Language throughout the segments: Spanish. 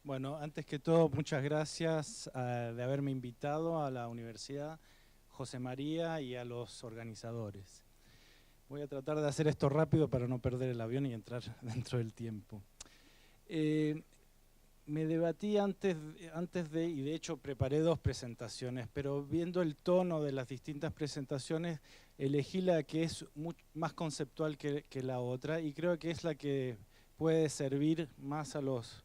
Bueno, antes que todo, muchas gracias de haberme invitado a la universidad, José María, y a los organizadores. Voy a tratar de hacer esto rápido para no perder el avión y entrar dentro del tiempo. Me debatí antes y de hecho preparé dos presentaciones, pero viendo el tono de las distintas presentaciones, elegí la que es más conceptual que la otra, y creo que es la que puede servir más a los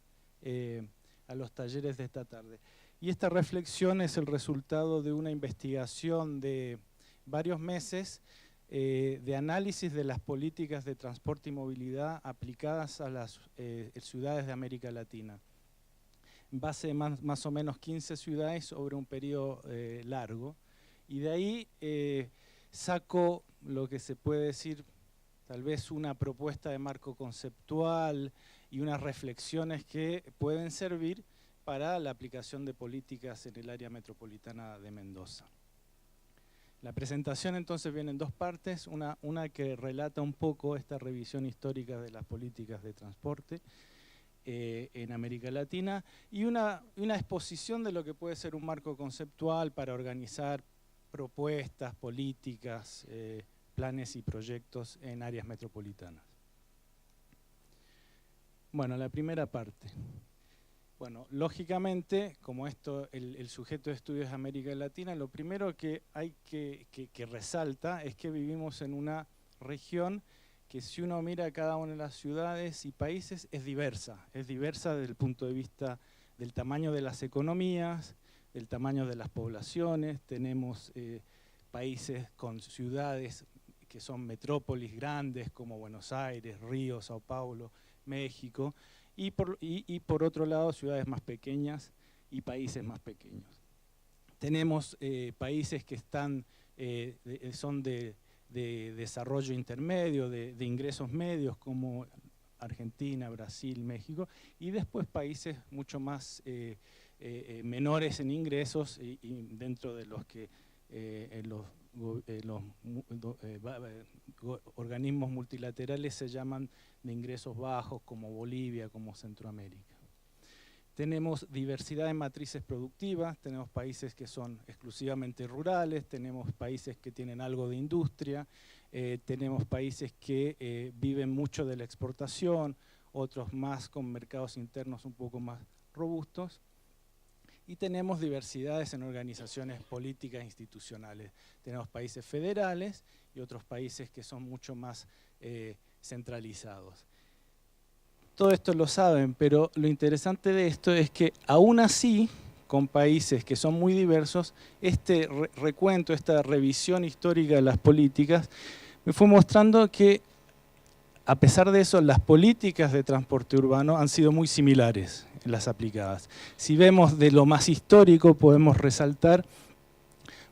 talleres de esta tarde. Y esta reflexión es el resultado de una investigación de varios meses de análisis de las políticas de transporte y movilidad aplicadas a las ciudades de América Latina. En base de más o menos 15 ciudades sobre un periodo largo. Y de ahí saco lo que se puede decir, tal vez una propuesta de marco conceptual y unas reflexiones que pueden servir para la aplicación de políticas en el área metropolitana de Mendoza. La presentación entonces viene en dos partes, una que relata un poco esta revisión histórica de las políticas de transporte en América Latina y una exposición de lo que puede ser un marco conceptual para organizar propuestas, políticas, planes y proyectos en áreas metropolitanas. Bueno, la primera parte. Bueno, lógicamente, como el sujeto de estudios de América Latina, lo primero que hay que resalta es que vivimos en una región que, si uno mira cada una de las ciudades y países, es diversa desde el punto de vista del tamaño de las economías, del tamaño de las poblaciones. Tenemos países con ciudades que son metrópolis grandes como Buenos Aires, Río, Sao Paulo, México, y por otro lado ciudades más pequeñas y países más pequeños. Tenemos países que son de desarrollo intermedio, de ingresos medios, como Argentina, Brasil, México, y después países mucho más menores en ingresos y dentro de los que los organismos multilaterales se llaman de ingresos bajos, como Bolivia, como Centroamérica. Tenemos diversidad de matrices productivas, tenemos países que son exclusivamente rurales, tenemos países que tienen algo de industria, tenemos países que viven mucho de la exportación, otros más con mercados internos un poco más robustos. Y tenemos diversidades en organizaciones políticas e institucionales. Tenemos países federales y otros países que son mucho más centralizados. Todo esto lo saben, pero lo interesante de esto es que aún así, con países que son muy diversos, este recuento, esta revisión histórica de las políticas, me fue mostrando que, a pesar de eso, las políticas de transporte urbano han sido muy similares en las aplicadas. Si vemos de lo más histórico, podemos resaltar,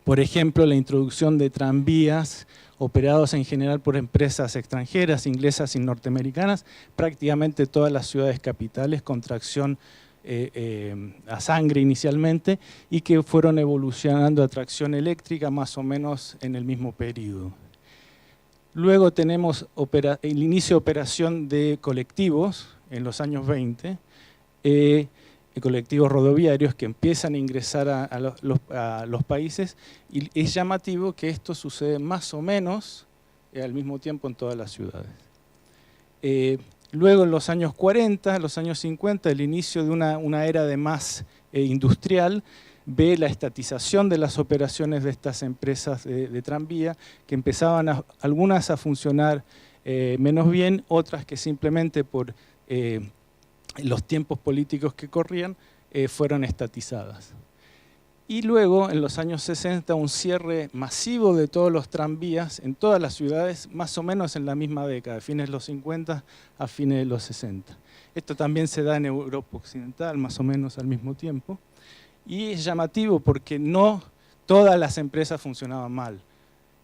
por ejemplo, la introducción de tranvías operados en general por empresas extranjeras, inglesas y norteamericanas, prácticamente todas las ciudades capitales con tracción a sangre inicialmente, y que fueron evolucionando a tracción eléctrica más o menos en el mismo periodo. Luego tenemos el inicio de operación de colectivos en los años 20, colectivos rodoviarios que empiezan a ingresar a los países, y es llamativo que esto sucede más o menos al mismo tiempo en todas las ciudades. Luego en los años 40, los años 50, el inicio de una era de más industrial, ve la estatización de las operaciones de estas empresas de tranvía, que empezaban algunas a funcionar menos bien, otras que simplemente por los tiempos políticos que corrían fueron estatizadas. Y luego, en los años 60, un cierre masivo de todos los tranvías en todas las ciudades, más o menos en la misma década, de fines de los 50 a fines de los 60. Esto también se da en Europa Occidental, más o menos al mismo tiempo. Y es llamativo porque no todas las empresas funcionaban mal.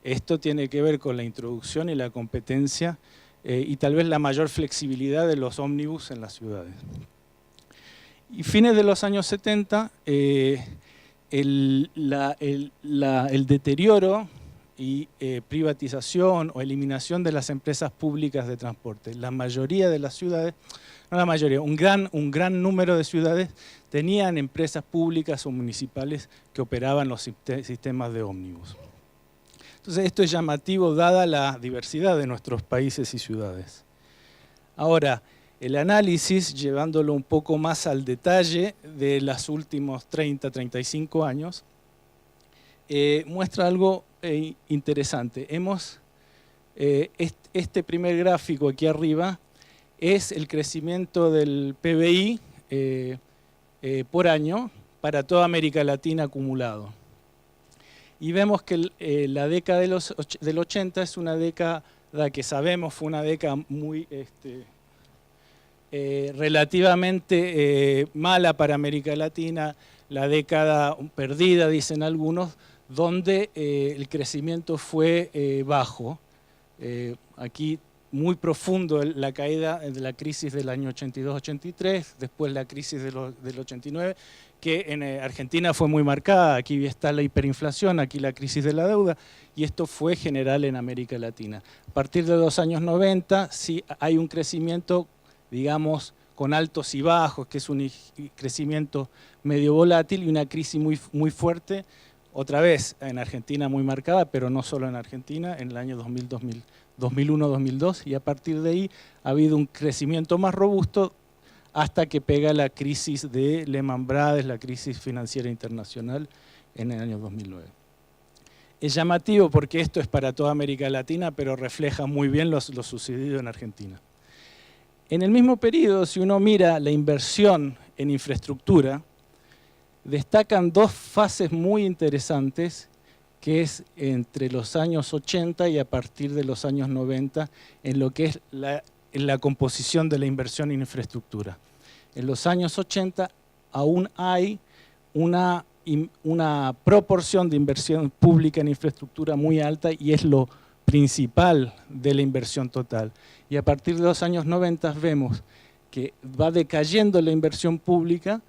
Esto tiene que ver con la introducción y la competencia y tal vez la mayor flexibilidad de los ómnibus en las ciudades. Y fines de los años 70, el deterioro y privatización o eliminación de las empresas públicas de transporte. La mayoría de las ciudades, no la mayoría, un gran número de ciudades tenían empresas públicas o municipales que operaban los sistemas de ómnibus. Entonces esto es llamativo dada la diversidad de nuestros países y ciudades. Ahora, el análisis, llevándolo un poco más al detalle de los últimos 30, 35 años, muestra algo interesante. Este primer gráfico aquí arriba es el crecimiento del PBI por año para toda América Latina acumulado. Y vemos que la década del 80 es una década que sabemos fue una década muy relativamente mala para América Latina, la década perdida, dicen algunos, donde el crecimiento fue bajo. Aquí muy profundo la caída de la crisis del año 82-83, después la crisis del 89, que en Argentina fue muy marcada, aquí está la hiperinflación, aquí la crisis de la deuda, y esto fue general en América Latina. A partir de los años 90 sí hay un crecimiento, digamos, con altos y bajos, que es un crecimiento medio volátil y una crisis muy otra vez en Argentina muy marcada, pero no solo en Argentina, en el año 2001-2002, y a partir de ahí ha habido un crecimiento más robusto hasta que pega la crisis de Lehman Brothers, la crisis financiera internacional en el año 2009. Es llamativo porque esto es para toda América Latina, pero refleja muy bien lo sucedido en Argentina. En el mismo periodo, si uno mira la inversión en infraestructura, destacan dos fases muy interesantes, que es entre los años 80 y a partir de los años 90, en lo que es la composición de la inversión en infraestructura. En los años 80 aún hay una proporción de inversión pública en infraestructura muy alta y es lo principal de la inversión total. Y a partir de los años 90 vemos que va decayendo la inversión pública,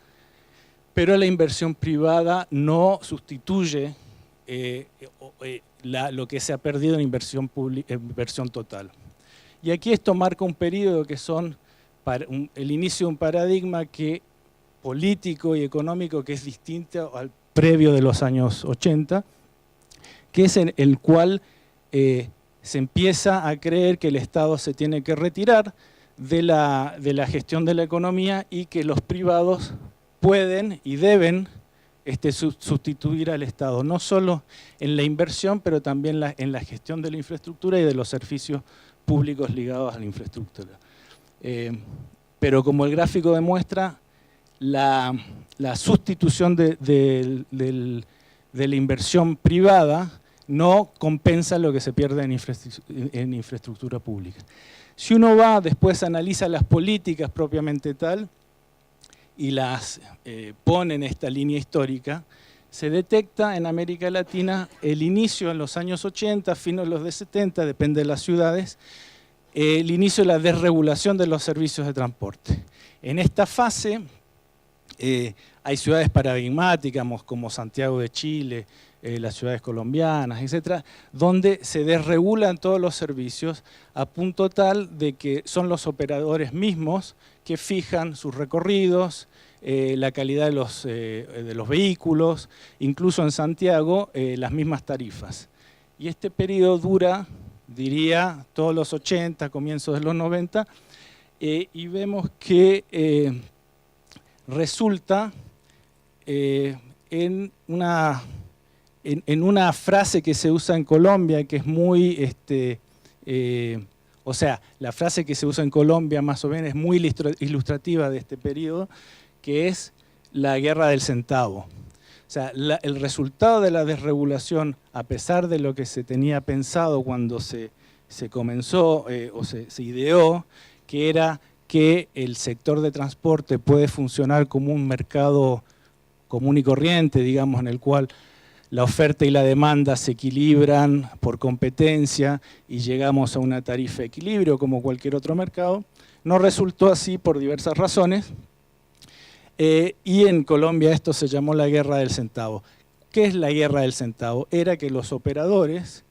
pero la inversión privada no sustituye lo que se ha perdido en inversión total. Y aquí esto marca un periodo que son el inicio de un paradigma político y económico que es distinto al previo de los años 80, que es en el cual se empieza a creer que el Estado se tiene que retirar de la gestión de la economía y que los privados pueden y deben sustituir al Estado, no solo en la inversión, pero también en la gestión de la infraestructura y de los servicios públicos ligados a la infraestructura. Pero como el gráfico demuestra, la sustitución de la inversión privada no compensa lo que se pierde en infraestructura pública. Si uno va, después analiza las políticas propiamente tal y las pone en esta línea histórica, se detecta en América Latina el inicio en los años 80, finos de los 70, depende de las ciudades, el inicio de la desregulación de los servicios de transporte. En esta fase hay ciudades paradigmáticas como Santiago de Chile, las ciudades colombianas, etcétera, donde se desregulan todos los servicios a punto tal de que son los operadores mismos que fijan sus recorridos, la calidad de los vehículos, incluso en Santiago las mismas tarifas. Y este periodo dura, diría, todos los 80, comienzos de los 90, y vemos que resulta en una frase que se usa en Colombia, que es muy, o sea, la frase que se usa en Colombia más o menos es muy ilustrativa de este periodo, que es la guerra del centavo. O sea, el resultado de la desregulación, a pesar de lo que se tenía pensado cuando se comenzó o se ideó, que era que el sector de transporte puede funcionar como un mercado común y corriente, digamos, en el cual la oferta y la demanda se equilibran por competencia y llegamos a una tarifa de equilibrio como cualquier otro mercado. No resultó así por diversas razones y en Colombia esto se llamó la guerra del centavo. ¿Qué es la guerra del centavo? Era que los operadores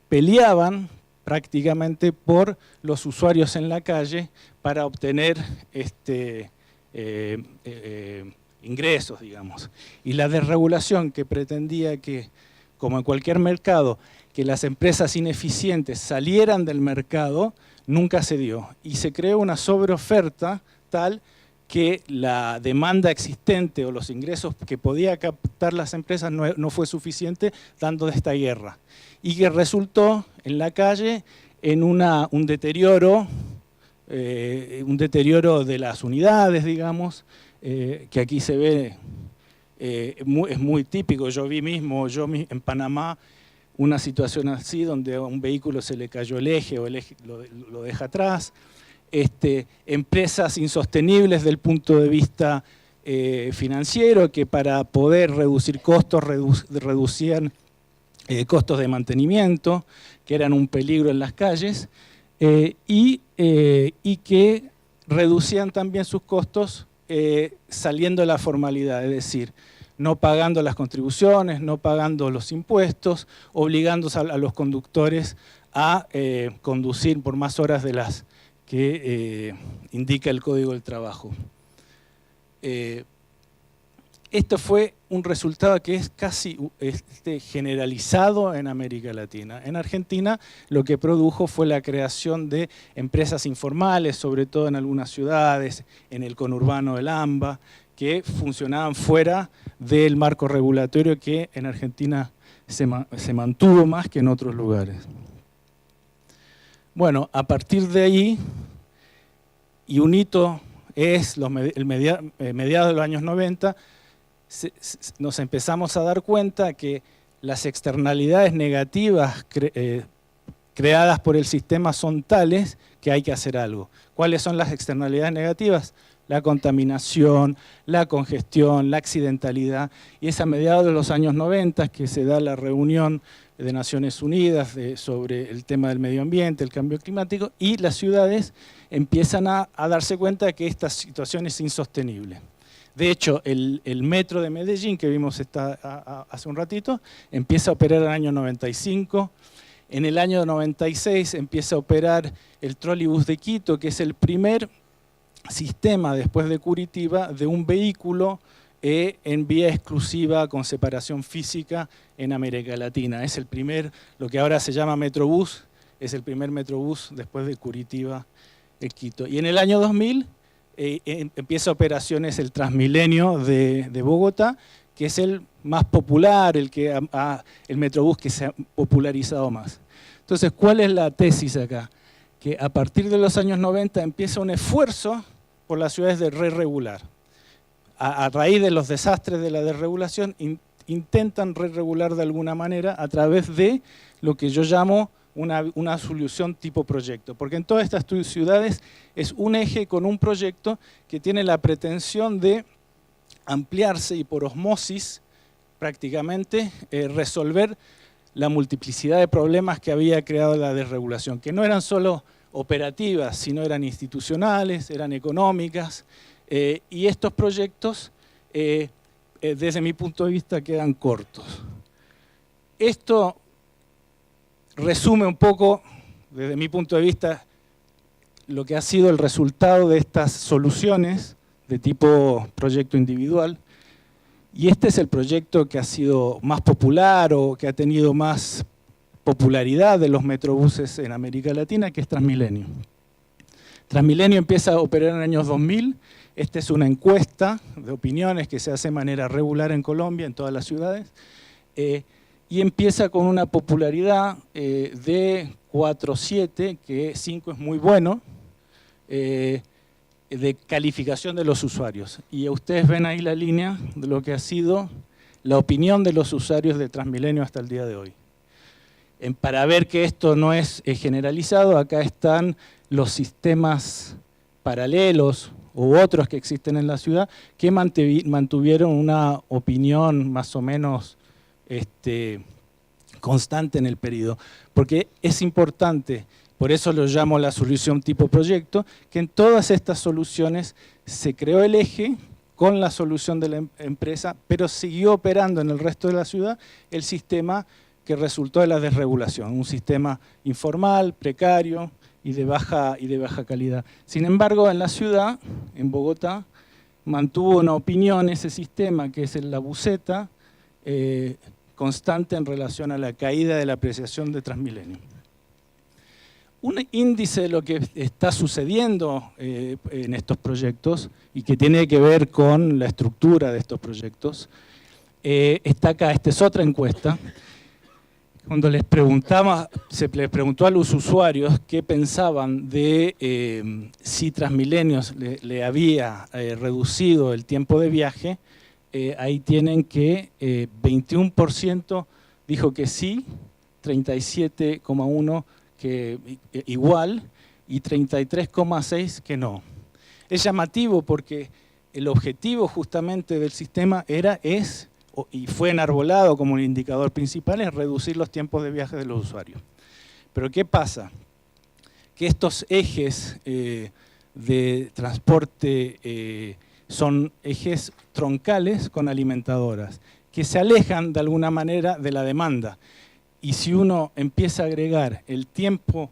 peleaban prácticamente por los usuarios en la calle para obtener ingresos, digamos. Y la desregulación que pretendía que, como en cualquier mercado, que las empresas ineficientes salieran del mercado, nunca se dio. Y se creó una sobreoferta tal que la demanda existente o los ingresos que podía captar las empresas no fue suficiente, dando de esta guerra. Y que resultó en la calle en un deterioro de las unidades, digamos, que aquí se ve, es muy típico. Yo vi mismo, en Panamá, una situación así donde a un vehículo se le cayó el eje o el eje lo deja atrás. Empresas insostenibles desde el punto de vista financiero, que para poder reducir costos reducían costos de mantenimiento, que eran un peligro en las calles, y que reducían también sus costos saliendo de la formalidad, es decir, no pagando las contribuciones, no pagando los impuestos, obligando a los conductores a conducir por más horas de las que indica el Código del Trabajo. Esto fue un resultado que es casi generalizado en América Latina. En Argentina lo que produjo fue la creación de empresas informales, sobre todo en algunas ciudades, en el conurbano del AMBA, que funcionaban fuera del marco regulatorio que en Argentina se mantuvo más que en otros lugares. Bueno, a partir de ahí, y un hito es mediados de los años 90, nos empezamos a dar cuenta que las externalidades negativas creadas por el sistema son tales que hay que hacer algo. ¿Cuáles son las externalidades negativas? La contaminación, la congestión, la accidentalidad. Y es a mediados de los años 90 que se da la reunión de Naciones Unidas sobre el tema del medio ambiente, el cambio climático, y las ciudades empiezan a darse cuenta de que esta situación es insostenible. De hecho, el metro de Medellín, que vimos hace un ratito, empieza a operar en el año 95. En el año 96 empieza a operar el trolleybús de Quito, que es el primer sistema, después de Curitiba, de un vehículo en vía exclusiva con separación física en América Latina. Es el primer, lo que ahora se llama Metrobús, es el primer Metrobús después de Curitiba en Quito. Y en el año 2000 empieza operaciones el Transmilenio de Bogotá, que es el más popular, el Metrobús que se ha popularizado más. Entonces, ¿cuál es la tesis acá? Que a partir de los años 90 empieza un esfuerzo por las ciudades de re-regular. A raíz de los desastres de la desregulación, intentan re-regular de alguna manera a través de lo que yo llamo una solución tipo proyecto. Porque en todas estas ciudades es un eje con un proyecto que tiene la pretensión de ampliarse y por osmosis prácticamente resolver la multiplicidad de problemas que había creado la desregulación, que no eran solo operativas, sino eran institucionales, eran económicas, y estos proyectos, desde mi punto de vista, quedan cortos. Esto resume un poco, desde mi punto de vista, lo que ha sido el resultado de estas soluciones de tipo proyecto individual. Y este es el proyecto que ha sido más popular o que ha tenido más popularidad de los metrobuses en América Latina, que es Transmilenio. Transmilenio empieza a operar en el año 2000. Esta es una encuesta de opiniones que se hace de manera regular en Colombia, en todas las ciudades. Y empieza con una popularidad de 4,7, que 5 es muy bueno, de calificación de los usuarios. Y ustedes ven ahí la línea de lo que ha sido la opinión de los usuarios de Transmilenio hasta el día de hoy. Para ver que esto no es generalizado, acá están los sistemas paralelos u otros que existen en la ciudad que mantuvieron una opinión más o menos constante en el periodo. Porque es importante, por eso lo llamo la solución tipo proyecto, que en todas estas soluciones se creó el eje con la solución de la empresa, pero siguió operando en el resto de la ciudad el sistema que resultó de la desregulación, un sistema informal, precario y de baja calidad. Sin embargo, en la ciudad, en Bogotá, mantuvo una opinión ese sistema, que es la buceta, constante en relación a la caída de la apreciación de Transmilenio. Un índice de lo que está sucediendo en estos proyectos y que tiene que ver con la estructura de estos proyectos, está acá. Esta es otra encuesta. Cuando se les preguntó a los usuarios qué pensaban de si Transmilenio le había reducido el tiempo de viaje, ahí tienen que 21% dijo que sí, 37,1% que igual y 33,6% que no. Es llamativo porque el objetivo justamente del sistema y fue enarbolado como el indicador principal, es reducir los tiempos de viaje de los usuarios. Pero ¿qué pasa? Que estos ejes de transporte son ejes troncales con alimentadoras, que se alejan de alguna manera de la demanda. Y si uno empieza a agregar el tiempo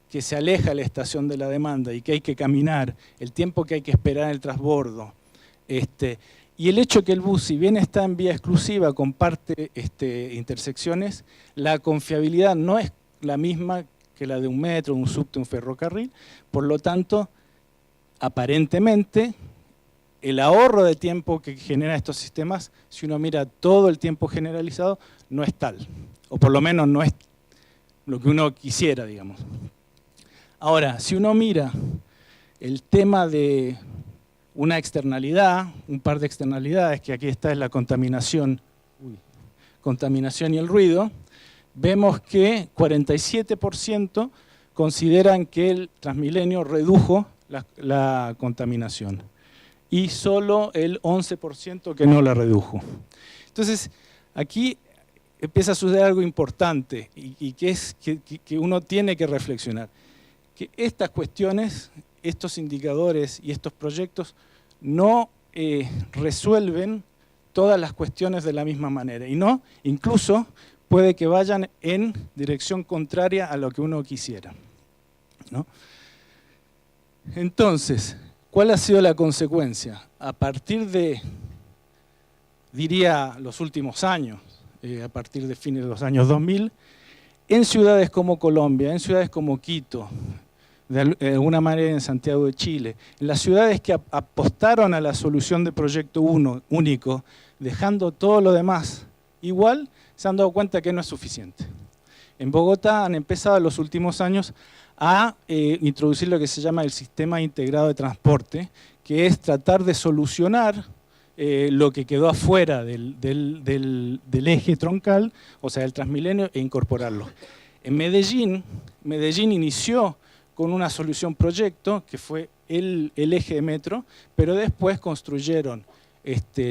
que se aleja de la estación de la demanda y que hay que caminar, el tiempo que hay que esperar en el transbordo, y el hecho que el bus, si bien está en vía exclusiva, comparte intersecciones, la confiabilidad no es la misma que la de un metro, un subte, un ferrocarril. Por lo tanto, aparentemente, el ahorro de tiempo que generan estos sistemas, si uno mira todo el tiempo generalizado, no es tal. O por lo menos no es lo que uno quisiera, digamos. Ahora, si uno mira el tema de una externalidad, un par de externalidades, que aquí está es la contaminación y el ruido, vemos que 47% consideran que el Transmilenio redujo la contaminación y solo el 11% que no la redujo. Entonces, aquí empieza a suceder algo importante y que es que uno tiene que reflexionar, que estas cuestiones, estos indicadores y estos proyectos no resuelven todas las cuestiones de la misma manera y no, incluso puede que vayan en dirección contraria a lo que uno quisiera, ¿no? Entonces, ¿cuál ha sido la consecuencia? A partir de, diría, los últimos años, a partir de fines de los años 2000, en ciudades como Colombia, en ciudades como Quito, de alguna manera en Santiago de Chile, en las ciudades que apostaron a la solución de proyecto único, dejando todo lo demás igual, se han dado cuenta que no es suficiente. En Bogotá han empezado en los últimos años a introducir lo que se llama el sistema integrado de transporte, que es tratar de solucionar lo que quedó afuera del eje troncal, o sea, del Transmilenio, e incorporarlo. En Medellín inició con una solución proyecto, que fue el eje de metro, pero después construyeron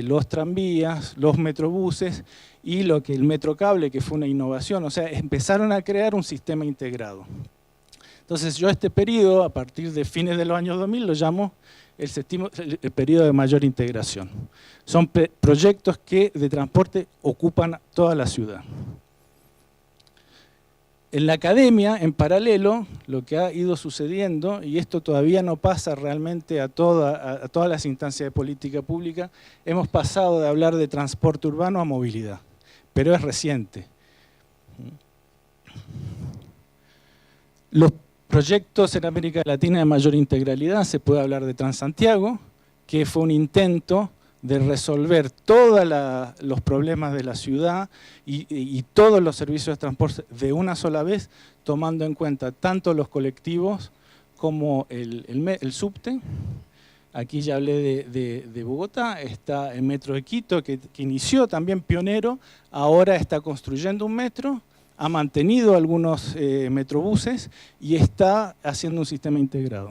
los tranvías, los metrobuses y el metrocable, que fue una innovación. O sea, empezaron a crear un sistema integrado. Entonces yo este periodo, a partir de fines de los años 2000, lo llamo el periodo de mayor integración. Son proyectos que de transporte ocupan toda la ciudad. En la academia, en paralelo, lo que ha ido sucediendo, y esto todavía no pasa realmente a todas las instancias de política pública, hemos pasado de hablar de transporte urbano a movilidad, pero es reciente. Los proyectos en América Latina de mayor integralidad, se puede hablar de Transantiago, que fue un intento de resolver todos los problemas de la ciudad y todos los servicios de transporte de una sola vez, tomando en cuenta tanto los colectivos como el subte. Aquí ya hablé de Bogotá, está el metro de Quito, que inició también pionero, ahora está construyendo un metro, ha mantenido algunos metrobuses y está haciendo un sistema integrado.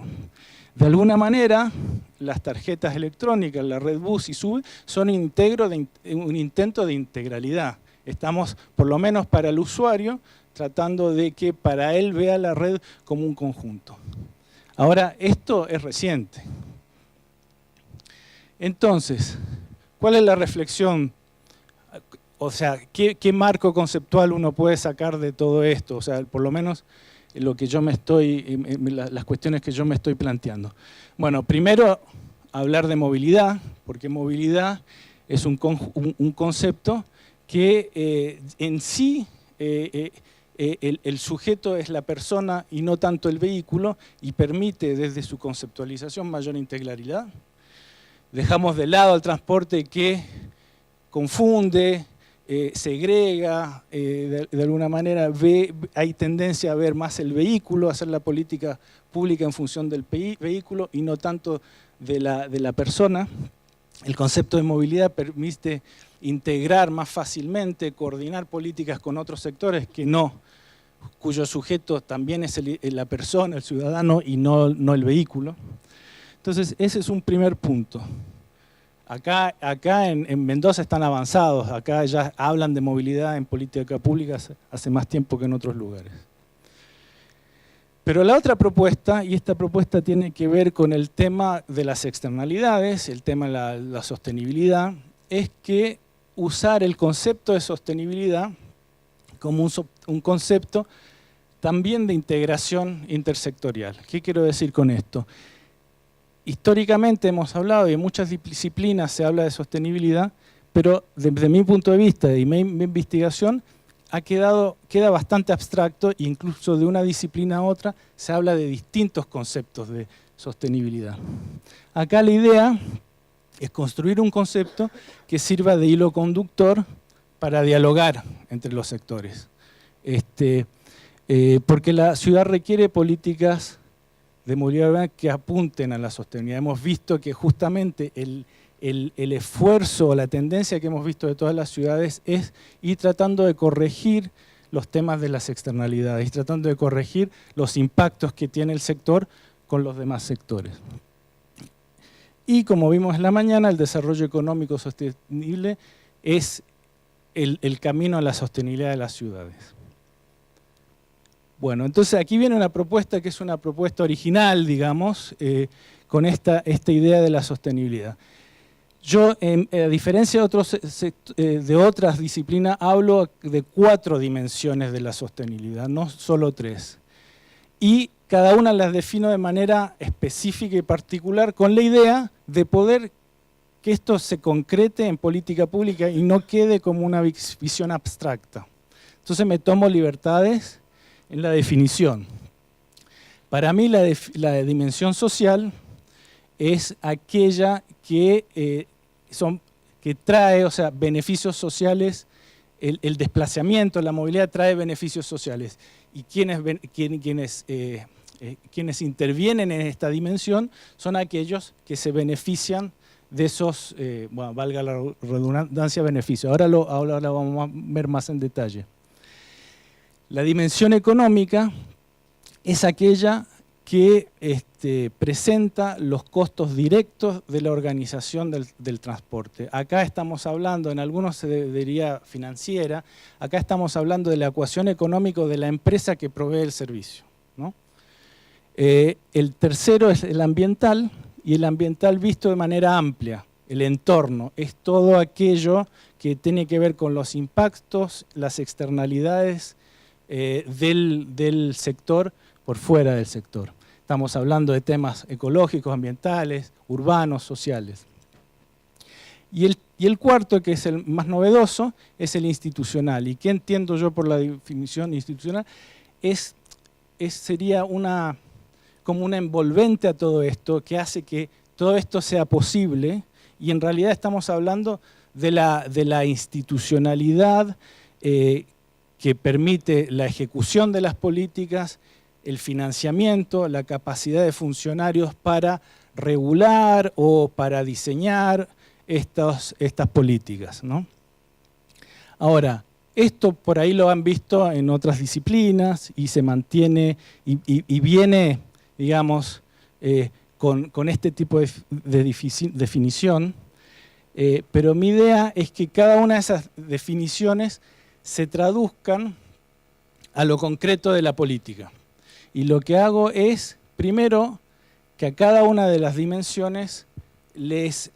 De alguna manera, las tarjetas electrónicas, la red bus y sube, son un intento de integralidad. Estamos, por lo menos para el usuario, tratando de que para él vea la red como un conjunto. Ahora, esto es reciente. Entonces, ¿cuál es la reflexión? o sea, ¿qué marco conceptual uno puede sacar de todo esto? O sea, por lo menos lo que yo las cuestiones que yo me estoy planteando. Bueno, primero hablar de movilidad, porque movilidad es un concepto que en sí el sujeto es la persona y no tanto el vehículo, y permite desde su conceptualización mayor integralidad. Dejamos de lado el transporte que confunde, segrega, de alguna manera hay tendencia a ver más el vehículo, a hacer la política pública en función del vehículo y no tanto de la persona. El concepto de movilidad permite integrar más fácilmente, coordinar políticas con otros sectores cuyo sujeto también es la persona, el ciudadano, y no el vehículo. Entonces, ese es un primer punto. Acá en Mendoza están avanzados, acá ya hablan de movilidad en política pública hace más tiempo que en otros lugares. Pero la otra propuesta, y esta propuesta tiene que ver con el tema de las externalidades, el tema de la sostenibilidad, es que usar el concepto de sostenibilidad como un concepto también de integración intersectorial. ¿Qué quiero decir con esto? Históricamente hemos hablado, y en muchas disciplinas se habla de sostenibilidad, pero desde mi punto de vista y mi investigación queda bastante abstracto, e incluso de una disciplina a otra se habla de distintos conceptos de sostenibilidad. Acá la idea es construir un concepto que sirva de hilo conductor para dialogar entre los sectores. Porque la ciudad requiere políticas de movilidad urbana que apunten a la sostenibilidad. Hemos visto que justamente el esfuerzo o la tendencia que hemos visto de todas las ciudades es ir tratando de corregir los temas de las externalidades, tratando de corregir los impactos que tiene el sector con los demás sectores. Y como vimos en la mañana, el desarrollo económico sostenible es el camino a la sostenibilidad de las ciudades. Bueno, entonces aquí viene una propuesta que es una propuesta original, digamos, con esta idea de la sostenibilidad. Yo, a diferencia de otras disciplinas, hablo de 4 dimensiones de la sostenibilidad, no solo 3. Y cada una las defino de manera específica y particular con la idea de poder que esto se concrete en política pública y no quede como una visión abstracta. Entonces me tomo libertades en la definición. Para mí la dimensión social es aquella que trae, o sea, beneficios sociales, el desplazamiento, la movilidad trae beneficios sociales. Y quienes intervienen en esta dimensión son aquellos que se benefician de esos, bueno, valga la redundancia, beneficios. Ahora lo vamos a ver más en detalle. La dimensión económica es aquella que presenta los costos directos de la organización del transporte. Acá estamos hablando, en algunos se diría financiera, acá estamos hablando de la ecuación económica de la empresa que provee el servicio, ¿no? El tercero es el ambiental, y el ambiental visto de manera amplia. El entorno es todo aquello que tiene que ver con los impactos, las externalidades del sector por fuera del sector. Estamos hablando de temas ecológicos, ambientales, urbanos, sociales. Y el cuarto, que es el más novedoso, es el institucional. ¿Y qué entiendo yo por la definición institucional? Sería como una envolvente a todo esto, que hace que todo esto sea posible, y en realidad estamos hablando de la institucionalidad que permite la ejecución de las políticas, el financiamiento, la capacidad de funcionarios para regular o para diseñar estas políticas, ¿no? Ahora, esto por ahí lo han visto en otras disciplinas y se mantiene y viene, digamos, con este tipo de definición, pero mi idea es que cada una de esas definiciones se traduzcan a lo concreto de la política. Y lo que hago es, primero, que a cada una de las dimensiones les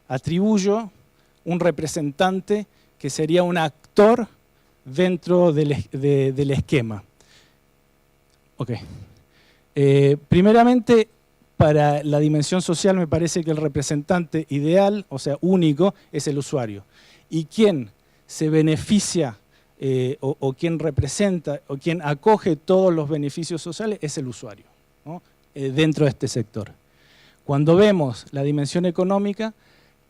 atribuyo un representante que sería un actor dentro del esquema. Okay. Primeramente, para la dimensión social me parece que el representante ideal, o sea, único, es el usuario. Y quien se beneficia o quien representa o quien acoge todos los beneficios sociales es el usuario, ¿no? Dentro de este sector. Cuando vemos la dimensión económica,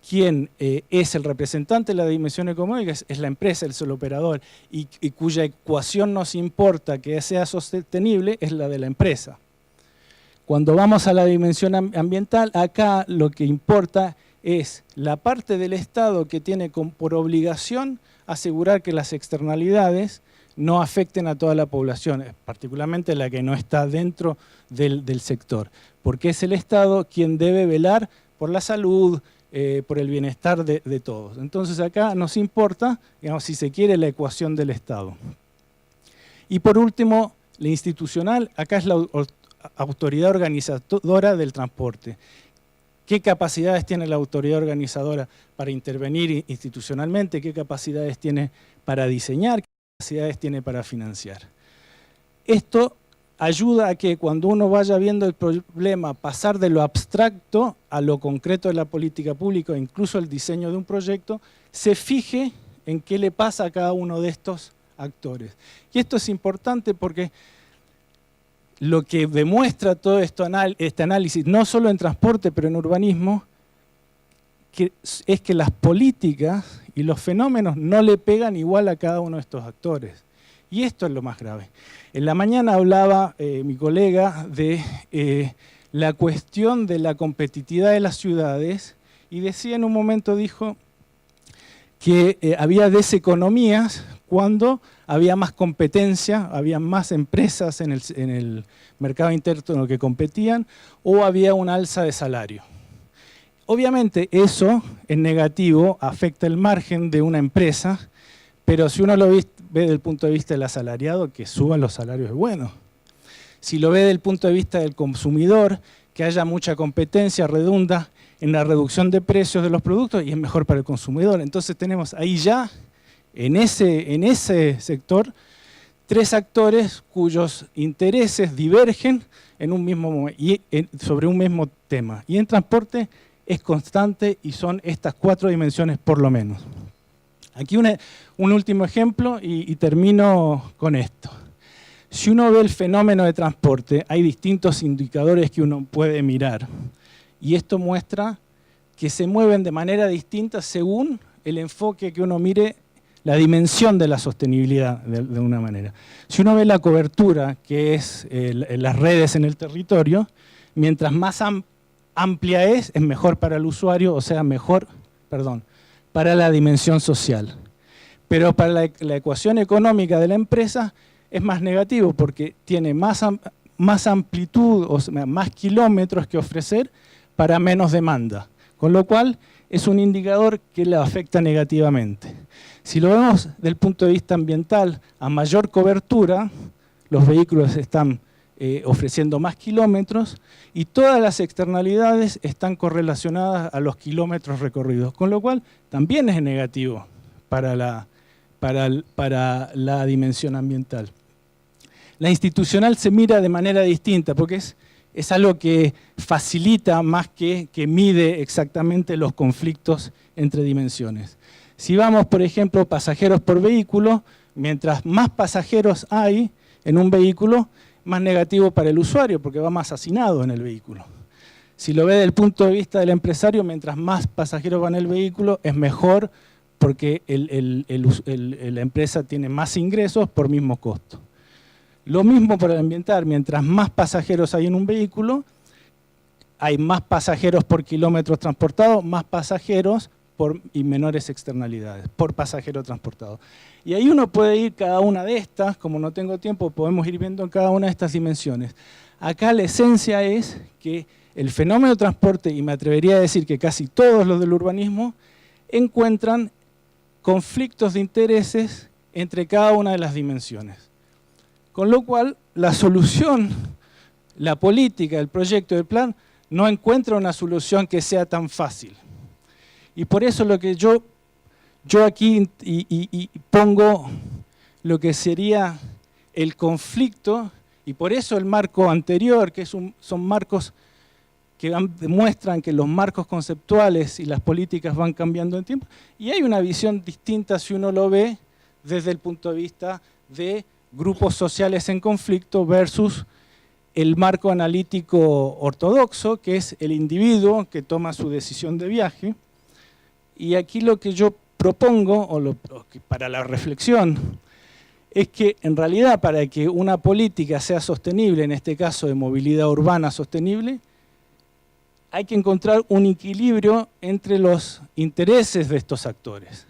quien es el representante de la dimensión económica es la empresa, es el operador, y cuya ecuación nos importa que sea sostenible es la de la empresa. Cuando vamos a la dimensión ambiental, acá lo que importa es la parte del Estado que tiene por obligación asegurar que las externalidades no afecten a toda la población, particularmente la que no está dentro del sector, porque es el Estado quien debe velar por la salud, por el bienestar de todos. Entonces acá nos importa, digamos, si se quiere, la ecuación del Estado. Y por último, la institucional, acá es la autoridad organizadora del transporte. ¿Qué capacidades tiene la autoridad organizadora para intervenir institucionalmente? ¿Qué capacidades tiene para diseñar? ¿Qué capacidades tiene para financiar? Esto ayuda a que cuando uno vaya viendo el problema pasar de lo abstracto a lo concreto de la política pública, incluso el diseño de un proyecto, se fije en qué le pasa a cada uno de estos actores. Y esto es importante porque lo que demuestra todo este análisis, no solo en transporte, pero en urbanismo, es que las políticas y los fenómenos no le pegan igual a cada uno de estos actores. Y esto es lo más grave. En la mañana hablaba mi colega de la cuestión de la competitividad de las ciudades y decía en un momento, dijo, que había deseconomías cuando había más competencia, había más empresas en el mercado interno que competían o había un alza de salario. Obviamente eso en negativo afecta el margen de una empresa, pero si uno lo ve desde el punto de vista del asalariado, que suban los salarios es bueno. Si lo ve desde el punto de vista del consumidor, que haya mucha competencia, redunda en la reducción de precios de los productos y es mejor para el consumidor. Entonces tenemos ahí ya, en ese sector, tres actores cuyos intereses divergen en un mismo, sobre un mismo tema. Y en transporte es constante y son estas cuatro dimensiones por lo menos. Aquí un último ejemplo y termino con esto. Si uno ve el fenómeno de transporte, hay distintos indicadores que uno puede mirar. Y esto muestra que se mueven de manera distinta según el enfoque que uno mire, la dimensión de la sostenibilidad de una manera. Si uno ve la cobertura, que es las redes en el territorio, mientras más amplia es mejor para el usuario, o sea, mejor, para la dimensión social. Pero para la ecuación económica de la empresa es más negativo porque tiene más amplitud, o sea, más kilómetros que ofrecer para menos demanda. Con lo cual es un indicador que le afecta negativamente. Si lo vemos desde el punto de vista ambiental, a mayor cobertura, los vehículos están ofreciendo más kilómetros y todas las externalidades están correlacionadas a los kilómetros recorridos, con lo cual también es negativo para la dimensión ambiental. La institucional se mira de manera distinta porque es algo que facilita más que mide exactamente los conflictos entre dimensiones. Si vamos, por ejemplo, pasajeros por vehículo, mientras más pasajeros hay en un vehículo, más negativo para el usuario, porque va más hacinado en el vehículo. Si lo ve desde el punto de vista del empresario, mientras más pasajeros van en el vehículo, es mejor porque la empresa tiene más ingresos por mismo costo. Lo mismo para el ambiental, mientras más pasajeros hay en un vehículo, hay más pasajeros por kilómetros transportados, más pasajeros y menores externalidades por pasajero transportado. Y ahí uno puede ir cada una de estas, como no tengo tiempo, podemos ir viendo cada una de estas dimensiones. Acá la esencia es que el fenómeno de transporte, y me atrevería a decir que casi todos los del urbanismo, encuentran conflictos de intereses entre cada una de las dimensiones. Con lo cual, la solución, la política, el proyecto, el plan, no encuentra una solución que sea tan fácil. Y por eso lo que yo yo aquí pongo lo que sería el conflicto, y por eso el marco anterior, que son marcos que demuestran que los marcos conceptuales y las políticas van cambiando en tiempo, y hay una visión distinta si uno lo ve desde el punto de vista de grupos sociales en conflicto versus el marco analítico ortodoxo, que es el individuo que toma su decisión de viaje. Y aquí lo que yo propongo, para la reflexión, es que en realidad para que una política sea sostenible, en este caso de movilidad urbana sostenible, hay que encontrar un equilibrio entre los intereses de estos actores.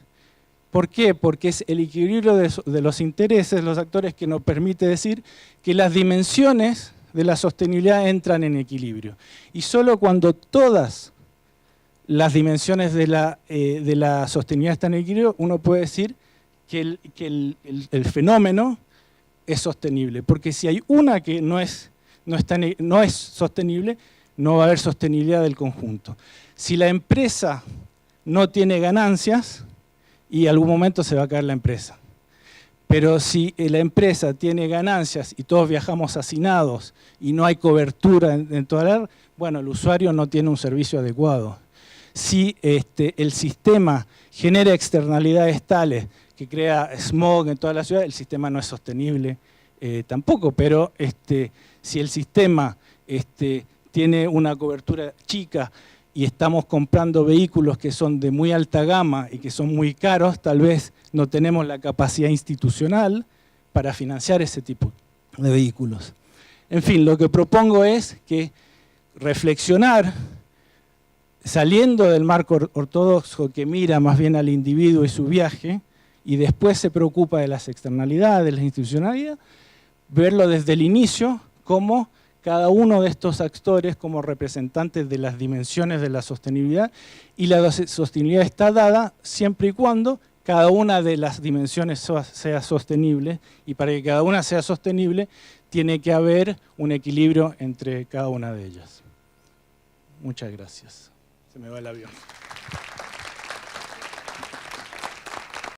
¿Por qué? Porque es el equilibrio de los intereses de los actores que nos permite decir que las dimensiones de la sostenibilidad entran en equilibrio. Y solo cuando todas las dimensiones de la sostenibilidad están en equilibrio, uno puede decir que el fenómeno es sostenible. Porque si hay una que no es sostenible, no va a haber sostenibilidad del conjunto. Si la empresa no tiene ganancias, y en algún momento se va a caer la empresa. Pero si la empresa tiene ganancias y todos viajamos hacinados y no hay cobertura en toda la área, bueno, el usuario no tiene un servicio adecuado. Si el sistema genera externalidades tales que crea smog en toda la ciudad, el sistema no es sostenible tampoco, pero si el sistema tiene una cobertura chica y estamos comprando vehículos que son de muy alta gama y que son muy caros, tal vez no tenemos la capacidad institucional para financiar ese tipo de vehículos. En fin, lo que propongo es que reflexionar, saliendo del marco ortodoxo que mira más bien al individuo y su viaje, y después se preocupa de las externalidades, de la institucionalidad, verlo desde el inicio como cada uno de estos actores como representantes de las dimensiones de la sostenibilidad, y la sostenibilidad está dada siempre y cuando cada una de las dimensiones sea sostenible, y para que cada una sea sostenible tiene que haber un equilibrio entre cada una de ellas. Muchas gracias. Se me va el avión.